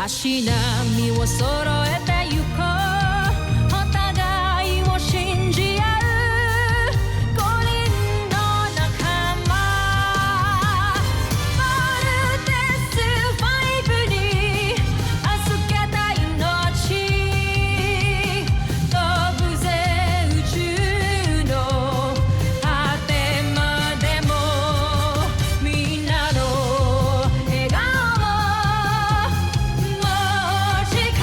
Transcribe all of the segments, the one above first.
足並みを揃えてゆこうお互いを信じ合う五人の仲間ボルテス5に預けた命飛ぶぜ宇宙の果てまでもみんなの笑顔も持ち帰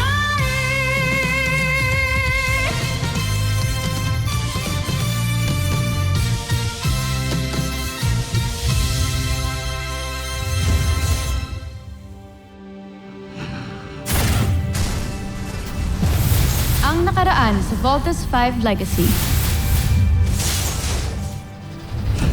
Ang nakaraan sa Voltes 5 Legacy.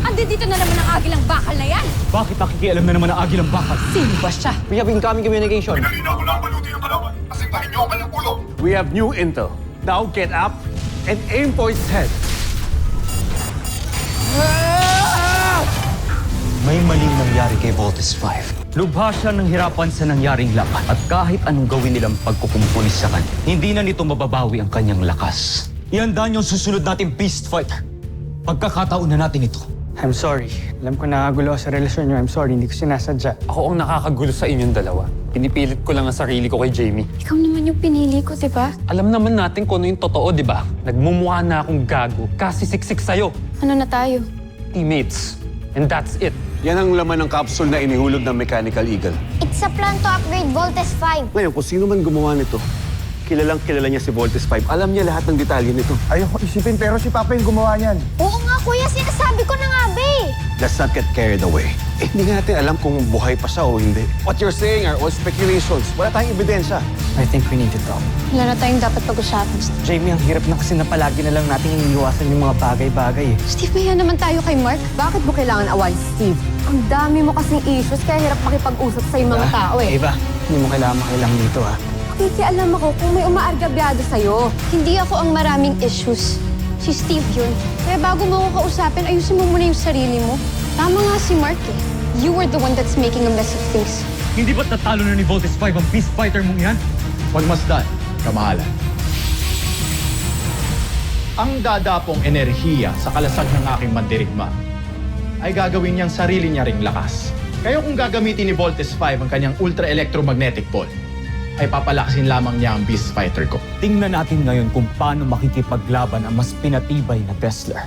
Andi dito na naman ang agilang bakal na yan! Bakit nakikialam na naman ang agilang bakal? Sino ba siya? We have incoming communication. Pinalina ko lang maluti ng kalaban. Asintahin niyo ang kanyang ulo. We have new intel. Now get up and aim for its head. May maling nangyari kay Voltes 5. Lubha siya ng hirapan sa nangyaring laban. At kahit anong gawin nilang pagkukumpulis sa kanya, hindi na nito mababawi ang kanyang lakas. Ihanda niyo ang susunod nating Beast Fighter. Pagkakataon na natin ito. I'm sorry. Alam ko nakagulo sa relasyon niyo. I'm sorry, hindi ko sinasadya. Ako ang nakakagulo sa inyong dalawa. Pinipilit ko lang ang sarili ko kay Jamie. Ikaw naman yung pinili ko, di ba? Alam naman natin kung ano yung totoo, di ba? Nagmumukha na akong gago kasi siksik sa'yo. Ano na tayo? Teammates. And that's it. Yan ang laman ng capsule na inihulog ng Mechanical Eagle. It's a plan to upgrade Voltes 5. Ngayon, kung sino man gumawa nito, kilalang kilala niya si Voltes 5. Alam niya lahat ng detalye nito. Ayoko isipin, pero si Papa yung gumawa niyan. Oo nga, kuya. Sinasabi ko na nga, be. Let's not get carried away. Hindi nga natin alam kung buhay pa siya o hindi. What you're saying are all speculations. Wala tayong ebidensya. I think we need to talk. Wala na tayong dapat pag-usapan. Jamie, ang hirap na kasi na palagi na lang natin iniiwasan yung mga bagay-bagay eh. Steve, maya naman tayo kay Mark. Bakit mo kailangan awayin si Steve? Ang dami mo kasing issues kaya hirap makipag-usap sa mga tao eh. Eva, hindi mo kailangan makilang dito ha. Kikialam ako kung may umaargabyado sa'yo. Hindi ako ang maraming issues. Si Steve yun. Kaya bago mo ako kausapin, ayusin mo muna yung sarili mo. Tama nga si Mark eh. You were the one that's making a mess of things. Hindi ba't natalo na ni Voltes 5 ang Beast Fighter mong yan? Pagmasdan, kamahalan. Ang dadapong enerhiya sa kalasag ng aking mandirigma ay gagawin niyang sarili niya ring lakas. Kaya kung gagamitin ni Voltes 5 ang kanyang ultra-electromagnetic ball, ay papalakasin lamang niya ang Beast Fighter ko. Tingnan natin ngayon kung paano makikipaglaban ang mas pinatibay na Tesla.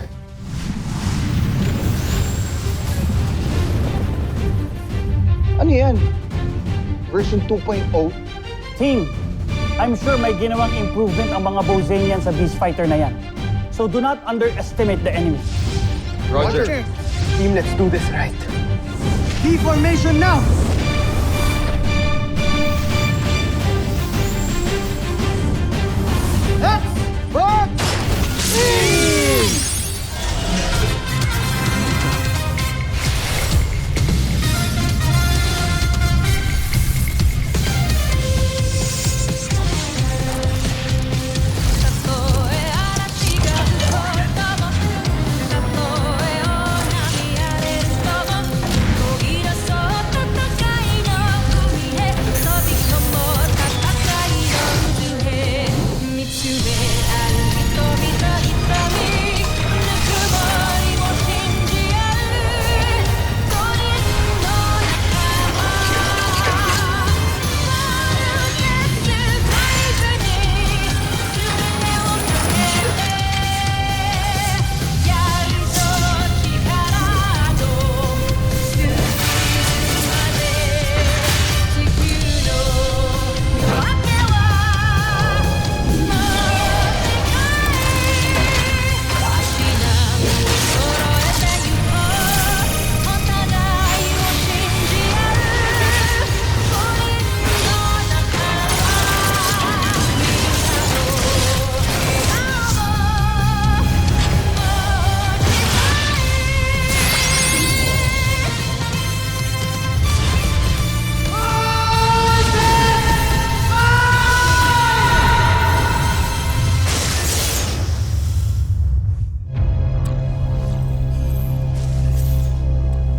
Ano yan? Version 2.0? Team, I'm sure may ginawang improvement ang mga Bozanian sa Beast Fighter na yan. So do not underestimate the enemy. Roger. Team, let's do this right. D-formation now!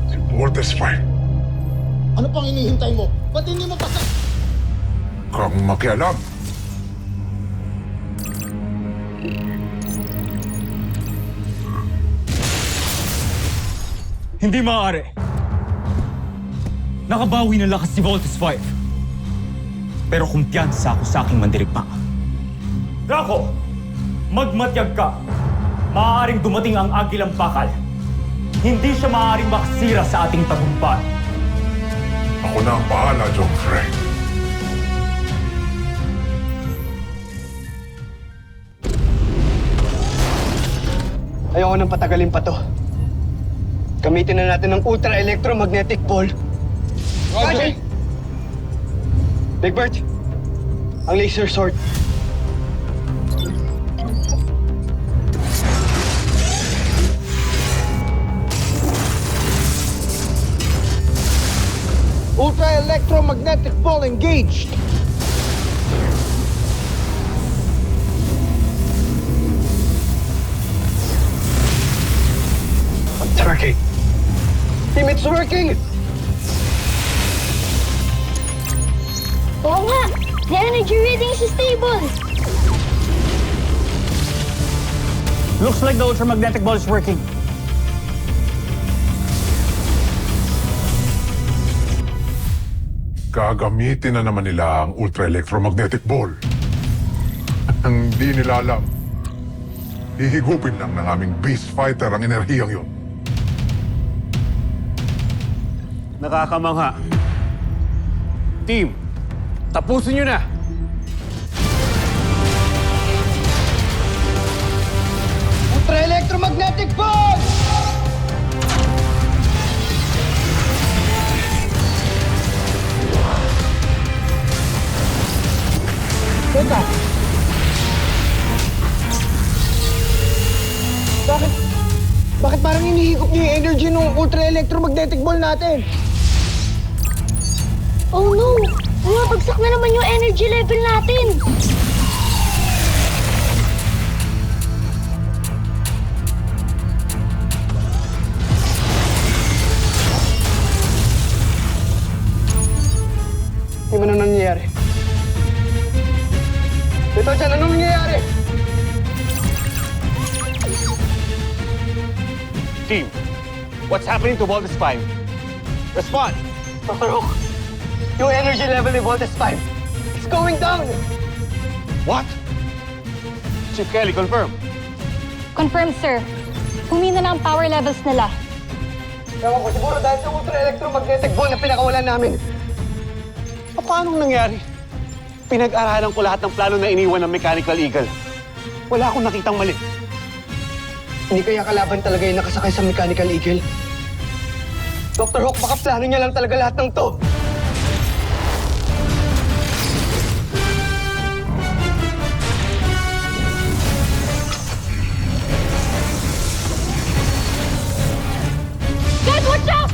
Si Voltes 5. Ano pang hinihintay mo? Ba't hindi mo pa kang makialam. Hindi maaari. Nakabawi ng lakas si Voltes 5. Pero kumpiyansa ako sa aking mandirigma. Draco, magmatyag ka. Maaaring dumating ang agilang bakal. Hindi siya maaaring makasira sa ating tagumpay. Ako na ang bahala, John Frey. Ayoko nang patagalin pa to. Gamitin na natin ng ultra-electromagnetic ball. Roger! Big Bert, ang laser sword. Ultra-electromagnetic ball engaged! It's working! Team, it's working! Oo nga! The energy reading is stable! Looks like the ultramagnetic ball is working. Gagamitin na naman nila ang ultra-electromagnetic ball. Ang di nila alam, hihigupin lang ng aming beast fighter ang enerhiyang yun. Nakakamangha. Team, tapusin nyo na! Ultra-electromagnetic ball! Teka! Bakit parang hinihigop niyo yung energy ng ultra-electromagnetic ball natin? Oh no! Bumabagsak na naman yung energy level natin! Di ba na nangyayari? Ito dyan, anong nangyayari? Team, what's happening to Voltes 5? Respond! Dr. Hook, yung energy level ni Voltes 5, it's going down! What? Chief Kelly, confirm. Confirmed, sir. Humina na ang power levels nila. Ewan ko, siguro dahil sa ultra-electromagnetic ball na pinakawalan namin. Paano nangyari? Pinag-aralan ko lahat ng plano na iniwan ng Mechanical Eagle. Wala akong nakitang mali. Hindi kaya kalaban talaga yung nakasakay sa Mechanical Eagle? Dr. Hook, baka plano niya lang talaga lahat ng to. Guys, watch out!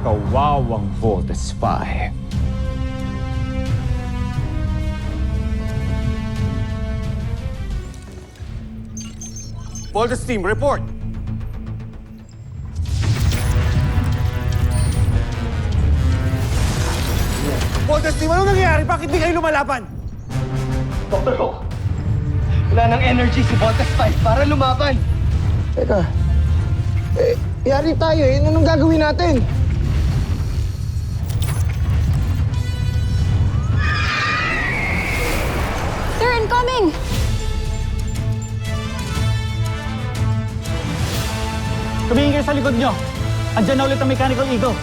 Kawawang Voltes 5. Voltes team, report! Voltes team, ano nangyayari? Bakit di kayo lumalaban? Dr. Hook, wala ng energy si Voltes 5 para lumaban. Teka, yari tayo eh. Anong gagawin natin? Sir, incoming! Tumingin kayo sa likod nyo. Andyan na ulit ang Mechanical Eagle.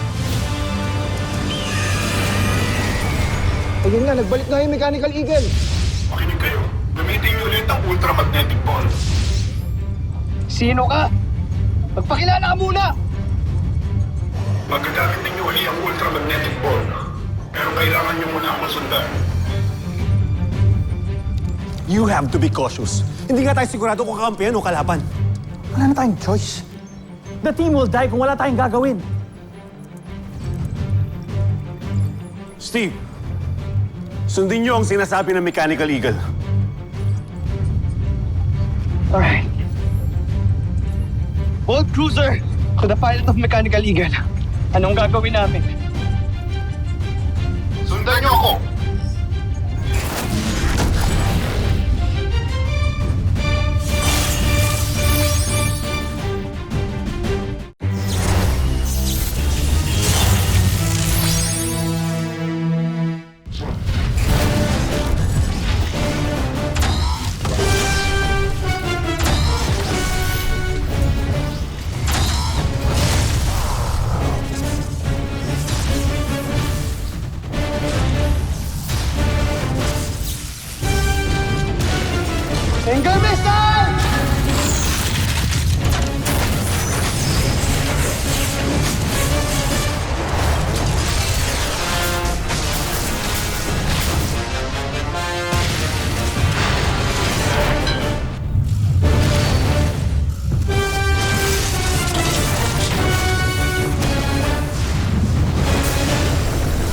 Ayun nga, nagbalik na yung Mechanical Eagle. Makinig kayo. Gamitin niyo ulit ang ultramagnetic ball. Sino ka? Magpakilala ka muna! Magagamit ninyo uli ang ultramagnetic ball. Pero kailangan nyo muna akong sundan. You have to be cautious. Hindi nga tayo sigurado kung kakampihan o kalaban. Wala na tayong choice. The team will die kung wala tayong gagawin. Steve, sundin niyo ang sinasabi ng Mechanical Eagle. Alright. Bolt Cruiser, to the pilot of Mechanical Eagle. Anong gagawin namin? Sundan niyo ako! Finger missile!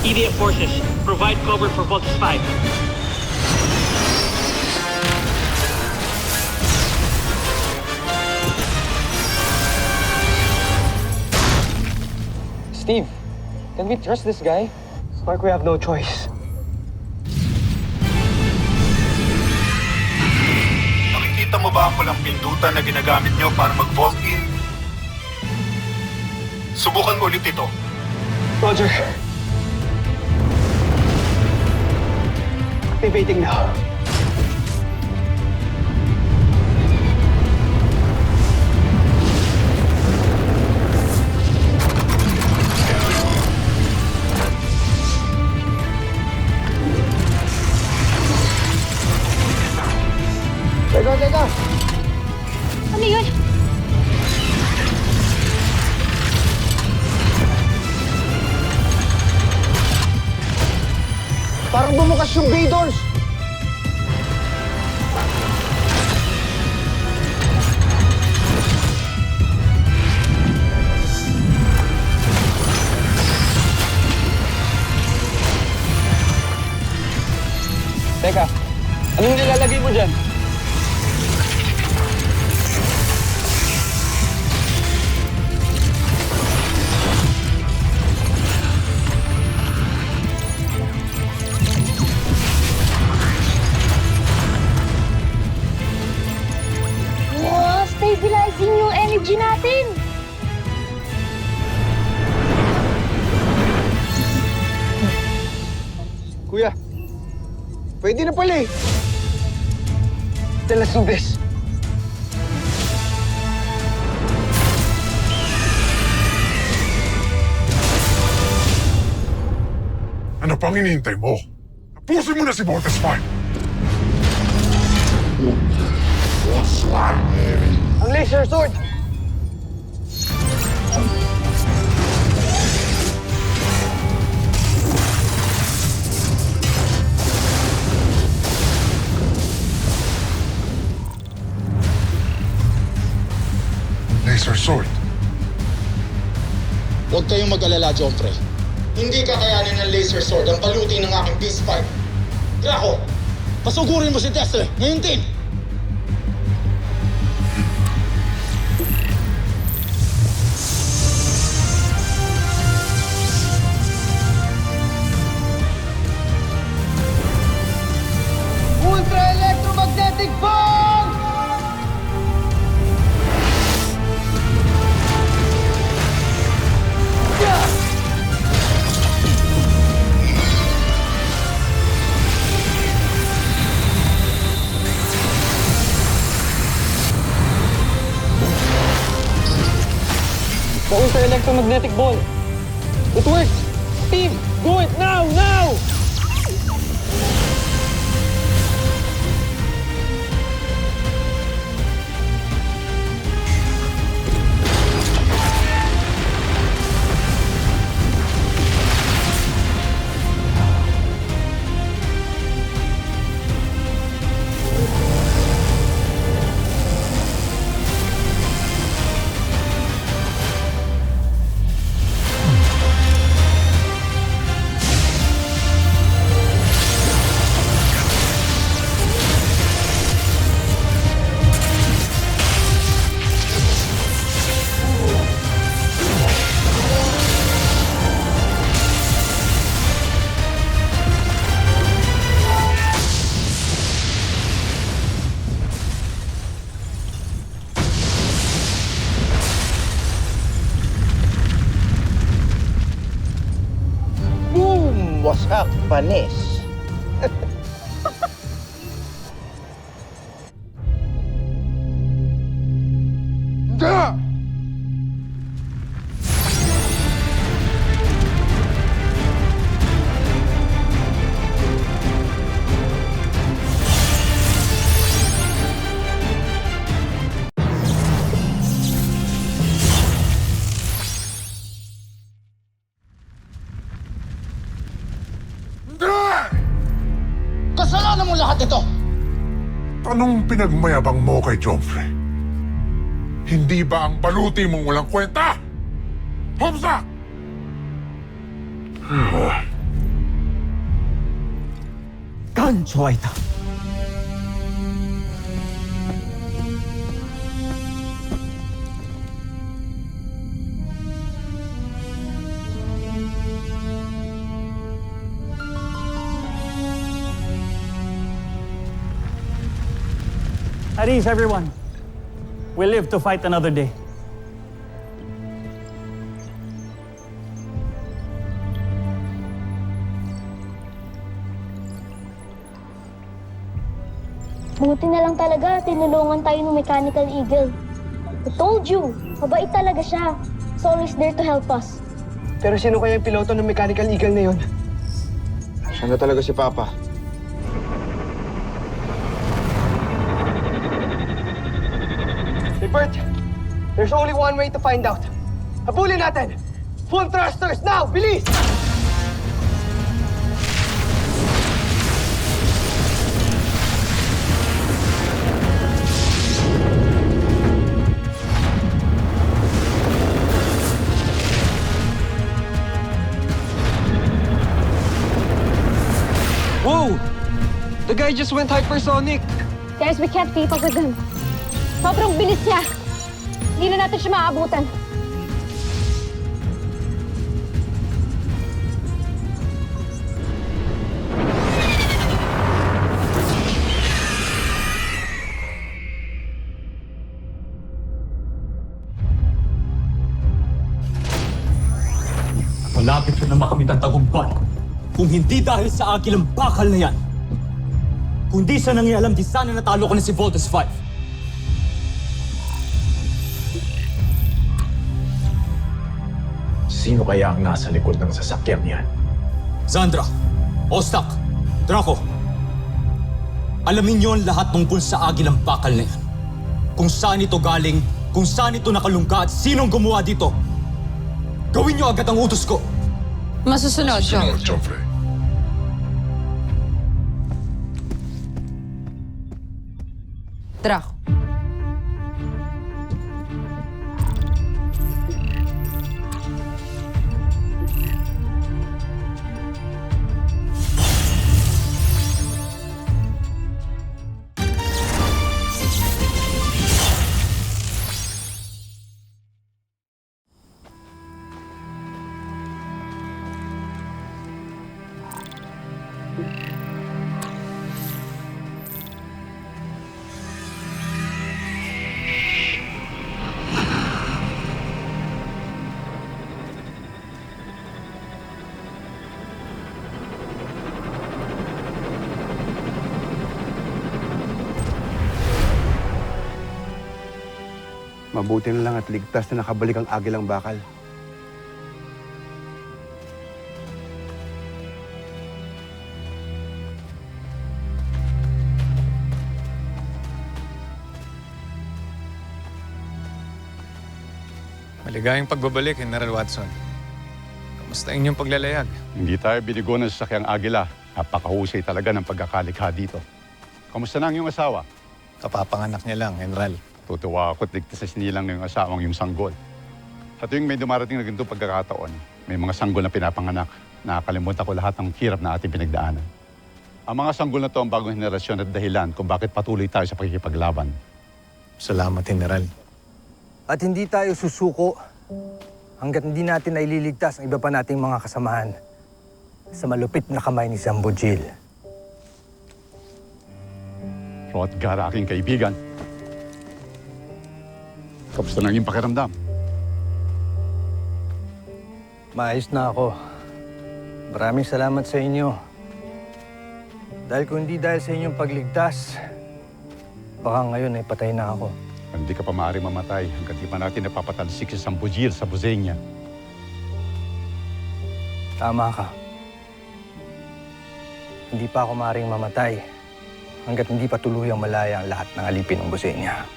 EDF forces, provide cover for Voltes 5. Steve, can we trust this guy? Mark, we have no choice. Nakikita mo ba ang pulang pindutan na ginagamit nyo para mag-vault in? Subukan mo ulit ito. Roger. Activating now. Teka! Ano yun? Parang bumukas yung bay doors! Teka, anong nilalagay mo dyan? Stabilizing yung energy natin. Kuya, pwede na pala eh. Then let's do this. Ano pang hinihintay mo? Tapusin mo na si Voltes 5! Ang laser sword! Laser sword. Huwag kayong mag-alala, Joffrey. Hindi kakayanin ng laser sword ang palutin ng aking Beast Fight. Draco, pasugurin mo si Tesla ngayon din! Ultra electromagnetic ball! The ultra electromagnetic ball. It works! Steve, do it now! Now! Panis. Da! Da! Kasalanan mo lahat ito! Anong pinagmayabang mo kay Joffrey? Hindi ba ang baluti mong walang kwenta? Homsak! Gancho Aita. At ease, everyone. We live to fight another day. Buti na lang talaga, tinulungan tayo ng Mechanical Eagle. I told you, mabait talaga siya. He's always there to help us. Pero sino kaya yung piloto ng Mechanical Eagle na yun? Siya na talaga si Papa. Hey, Bert! There's only one way to find out. Habulin natin! Full thrusters now! Bilis! Whoa! The guy just went hypersonic! Guys, we can't keep up with him. Sobrang bilis niya. Hindi na natin siya maaabutan. Malapit ko na makamit ang tagumpay. Kung hindi dahil sa agilang bakal na yan, kundi sa nangyayalam, di sana natalo ko na si Voltes 5. Sino kaya ang nasa likod ng sasakyan yan? Zandra, Ostak, Draco, alamin niyo ang lahat tungkol sa agilang bakal na yan. Kung saan ito galing, kung saan ito nakalungga at sinong gumawa dito. Gawin niyo agad ang utos ko. Masusunod, Sunod, Joffrey. Draco. Mabuti na lang at ligtas na nakabalik ang agilang bakal. Maligayang pagbabalik, General Watson. Kamusta inyong paglalayag? Hindi tayo binigo ng sasakyang agila. Napakahusay talaga ng pagkakalikha dito. Kamusta na ang iyong asawa? Kapapanganak niya lang, General. Tutuwa ako at ligtas sa sinilang ng iyong asawang yung sanggol. Sa tuwing may dumarating na ganitong pagkakataon, may mga sanggol na pinapanganak. Nakakalimutan ko lahat ng hirap na ating pinagdaanan. Ang mga sanggol na to ang bagong henerasyon at dahilan kung bakit patuloy tayo sa pakikipaglaban. Salamat, General. At hindi tayo susuko hanggat hindi natin naililigtas ang iba pa nating mga kasamahan sa malupit na kamay ni Zambojil. Hrothgar, aking kaibigan. Kamusta na ang iyong pakiramdam? Maayos na ako. Maraming salamat sa inyo Dahil kung hindi dahil sa inyong pagligtas, baka ngayon ay patay na ako. Hindi ka pa maaaring mamatay hanggang di pa natin napapatalsik si Sambujil sa Buzenia. Tama ka. Hindi pa ako maaaring mamatay hanggat hindi pa tuluyang malaya ang lahat ng alipin ng Buzenia.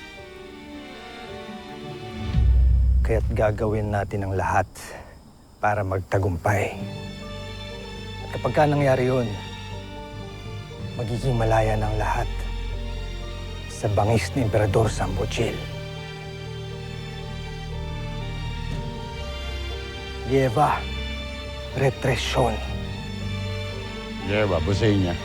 Kaya't gagawin natin ang lahat para magtagumpay. At kapag ka nangyari yun, magiging malaya ng lahat sa bangis ni Emperador Sambujil. Lleva repression. Lleva, Buzenia.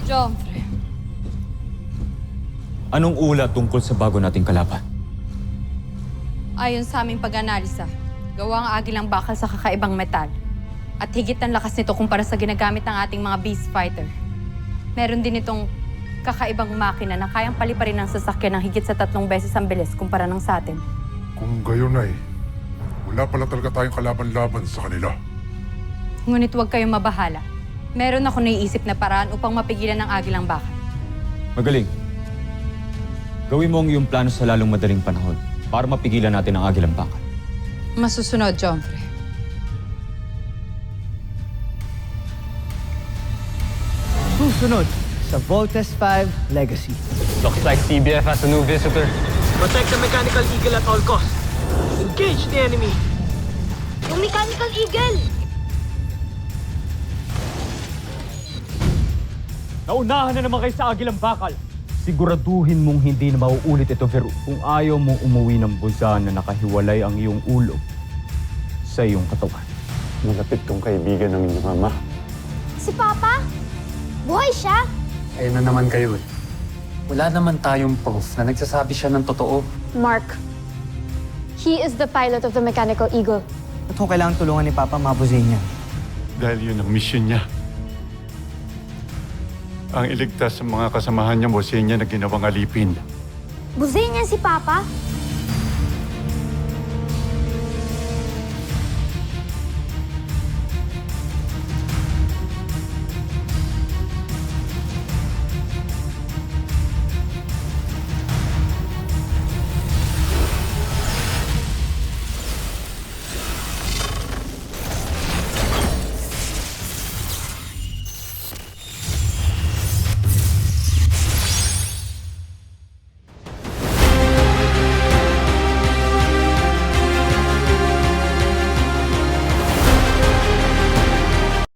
Joffrey, Anong ulat tungkol sa bago nating kalaban? ayon sa aming pag-analisa, gawa ang agilang bakal sa kakaibang metal. At higit ang lakas nito kumpara sa ginagamit ng ating mga beast fighter. Meron din itong kakaibang makina na kayang paliparin ng sasakyan ng higit sa 3 beses ang bilis kumpara ng sa atin. Kung gayon ay, wala pala talaga tayong kalaban-laban sa kanila. Ngunit huwag kayong mabahala. Meron ako naiisip na paraan upang mapigilan ang agilang bakal. Magaling. Gawin mo ang iyong plano sa lalong madaling panahon para mapigilan natin ang agilang bakal. Masusunod, Joffrey. Susunod sa Voltes 5 Legacy. Looks like CBF has a new visitor. Protect the Mechanical Eagle at all costs. Engage the enemy. Yung Mechanical Eagle! Naunahan na naman kayo sa agilang bakal. Siguraduhin mong hindi na mauulit ito, Veru. Kung ayaw mong umuwi ng busan na nakahiwalay ang iyong ulo sa iyong katawan. Malapit kong kaibigan ng inyong ama. Si Papa? Buhay siya? Ayun na naman kayo eh. Wala naman tayong proof na nagsasabi siya ng totoo. Mark, he is the pilot of the Mechanical Eagle. Ba't kung kailangan tulungan ni Papa mabusin niya? Dahil yun ang mission niya. Ang iligtas sa mga kasamahan niya, Buzenia, na ginawang alipin. Buhay niya si Papa?